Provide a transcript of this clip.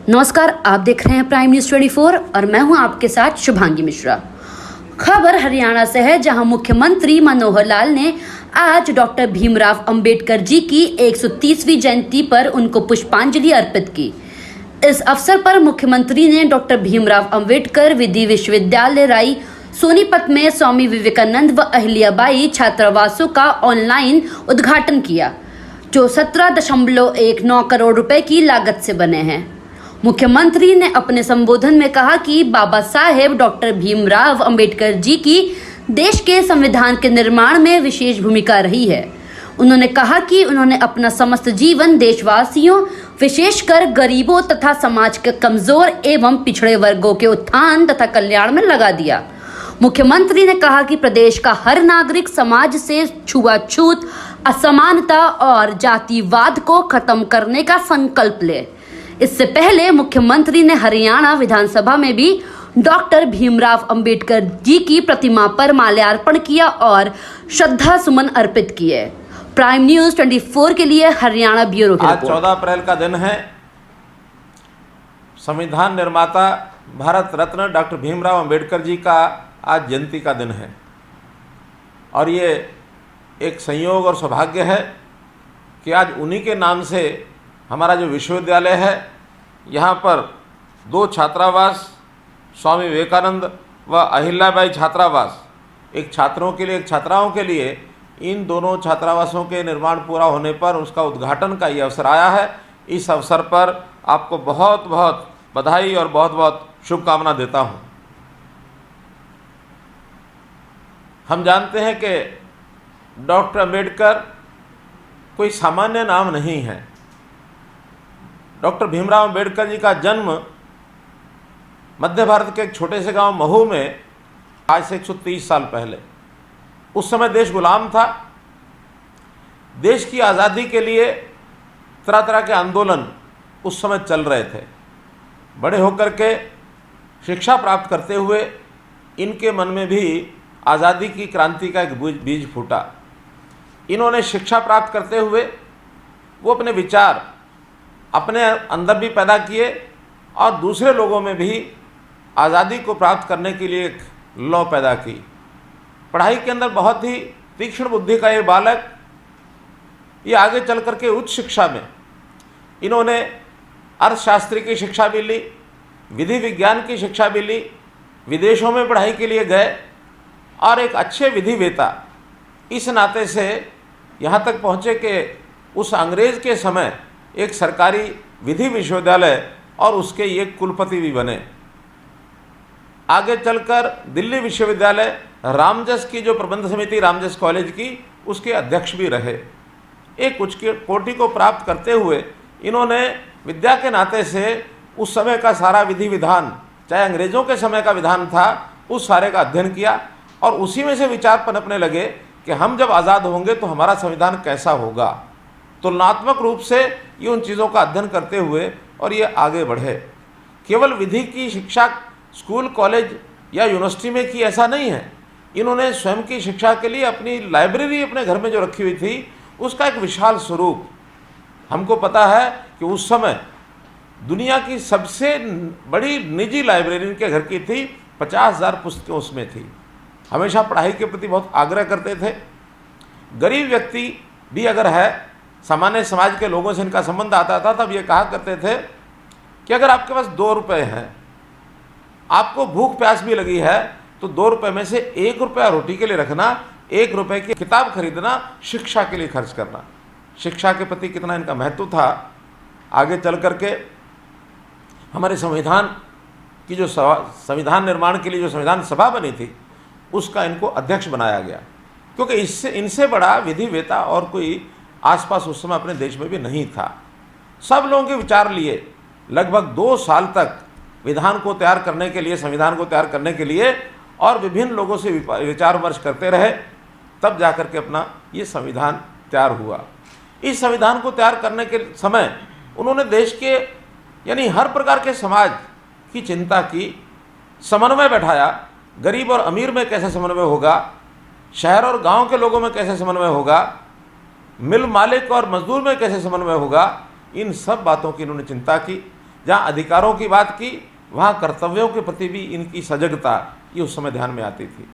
नमस्कार, आप देख रहे हैं प्राइम न्यूज़ 24 और मैं हूं आपके साथ शुभांगी मिश्रा। खबर हरियाणा से है, जहां मुख्यमंत्री मनोहर लाल ने आज डॉक्टर भीमराव अंबेडकर जी की 130वीं जयंती पर उनको पुष्पांजलि अर्पित की। इस अवसर पर मुख्यमंत्री ने डॉक्टर भीमराव अंबेडकर विधि विश्वविद्यालय राई सोनीपत में स्वामी विवेकानंद व अहिल्याबाई छात्रावासों का ऑनलाइन उद्घाटन किया, जो 17.19 करोड़ रुपए की लागत से बने हैं। मुख्यमंत्री ने अपने संबोधन में कहा कि बाबा साहेब डॉक्टर भीमराव अंबेडकर जी की देश के संविधान के निर्माण में विशेष भूमिका रही है। उन्होंने कहा कि उन्होंने अपना समस्त जीवन देशवासियों, विशेषकर गरीबों तथा समाज के कमजोर एवं पिछड़े वर्गों के उत्थान तथा कल्याण में लगा दिया। मुख्यमंत्री ने कहा कि प्रदेश का हर नागरिक समाज से छुआछूत, असमानता और जातिवाद को खत्म करने का संकल्प ले। इससे पहले मुख्यमंत्री ने हरियाणा विधानसभा में भी डॉक्टर भीमराव अंबेडकर जी की प्रतिमा पर माल्यार्पण किया और श्रद्धा सुमन अर्पित किए। प्राइम न्यूज़ 24 के लिए हरियाणा ब्यूरो की आज 14 अप्रैल का दिन है। संविधान निर्माता भारत रत्न डॉक्टर भीमराव अंबेडकर जी का आज जयंती का दिन है और ये एक संयोग और सौभाग्य है कि आज उन्हीं के नाम से हमारा जो विश्वविद्यालय है, यहाँ पर 2 छात्रावास, स्वामी विवेकानंद व अहिल्याबाई छात्रावास, एक छात्रों के लिए एक छात्राओं के लिए, इन दोनों छात्रावासों के निर्माण पूरा होने पर उसका उद्घाटन का ये अवसर आया है। इस अवसर पर आपको बहुत बहुत बधाई और बहुत बहुत शुभकामना देता हूँ। हम जानते हैं कि डॉक्टर अंबेडकर कोई सामान्य नाम नहीं है। डॉक्टर भीमराव अंबेडकर जी का जन्म मध्य भारत के एक छोटे से गांव महू में आज से 130 साल पहले। उस समय देश गुलाम था। देश की आज़ादी के लिए तरह तरह के आंदोलन उस समय चल रहे थे। बड़े होकर के शिक्षा प्राप्त करते हुए इनके मन में भी आज़ादी की क्रांति का एक बीज फूटा। इन्होंने शिक्षा प्राप्त करते हुए वो अपने विचार अपने अंदर भी पैदा किए और दूसरे लोगों में भी आज़ादी को प्राप्त करने के लिए एक लौ पैदा की। पढ़ाई के अंदर बहुत ही तीक्ष्ण बुद्धि का ये बालक, ये आगे चल कर के उच्च शिक्षा में इन्होंने अर्थशास्त्र की शिक्षा भी ली, विधि विज्ञान की शिक्षा भी ली, विदेशों में पढ़ाई के लिए गए और एक अच्छे विधिवेता इस नाते से यहाँ तक पहुँचे कि उस अंग्रेज़ के समय एक सरकारी विधि विश्वविद्यालय और उसके ये कुलपति भी बने। आगे चलकर दिल्ली विश्वविद्यालय रामजस की जो प्रबंध समिति रामजस कॉलेज की, उसके अध्यक्ष भी रहे। एक उच्च कोटि को प्राप्त करते हुए इन्होंने विद्या के नाते से उस समय का सारा विधि विधान, चाहे अंग्रेज़ों के समय का विधान था, उस सारे का अध्ययन किया और उसी में से विचार पनपने लगे कि हम जब आज़ाद होंगे तो हमारा संविधान कैसा होगा। तुलनात्मक रूप से ये उन चीज़ों का अध्ययन करते हुए और ये आगे बढ़े। केवल विधि की शिक्षा स्कूल, कॉलेज या यूनिवर्सिटी में की, ऐसा नहीं है। इन्होंने स्वयं की शिक्षा के लिए अपनी लाइब्रेरी अपने घर में जो रखी हुई थी, उसका एक विशाल स्वरूप। हमको पता है कि उस समय दुनिया की सबसे बड़ी निजी लाइब्रेरी इनके घर की थी। 50,000 पुस्तकें उसमें थी। हमेशा पढ़ाई के प्रति बहुत आग्रह करते थे। गरीब व्यक्ति भी अगर है, सामान्य समाज के लोगों से इनका संबंध आता था, तब ये कहा करते थे कि अगर आपके पास 2 रुपये हैं, आपको भूख प्यास भी लगी है, तो 2 रुपये में से 1 रुपया रोटी के लिए रखना, 1 रुपये की किताब खरीदना, शिक्षा के लिए खर्च करना। शिक्षा के प्रति कितना इनका महत्व था। आगे चल कर के हमारे संविधान की जो संविधान निर्माण के लिए जो संविधान सभा बनी थी, उसका इनको अध्यक्ष बनाया गया, क्योंकि इससे इनसे बड़ा विधिवेता और कोई आसपास उस समय अपने देश में भी नहीं था। सब लोगों के विचार लिए लगभग 2 साल तक विधान को तैयार करने के लिए, संविधान को तैयार करने के लिए और विभिन्न लोगों से विचार विमर्श करते रहे, तब जाकर के अपना ये संविधान तैयार हुआ। इस संविधान को तैयार करने के समय उन्होंने देश के यानी हर प्रकार के समाज की चिंता की, समन्वय बैठाया। गरीब और अमीर में कैसे समन्वय होगा, शहर और गांव के लोगों में कैसे समन्वय होगा, मिल मालिक और मजदूर में कैसे समन्वय होगा, इन सब बातों की इन्होंने चिंता की। जहाँ अधिकारों की बात की वहाँ कर्तव्यों के प्रति भी इनकी सजगता ये उस समय ध्यान में आती थी।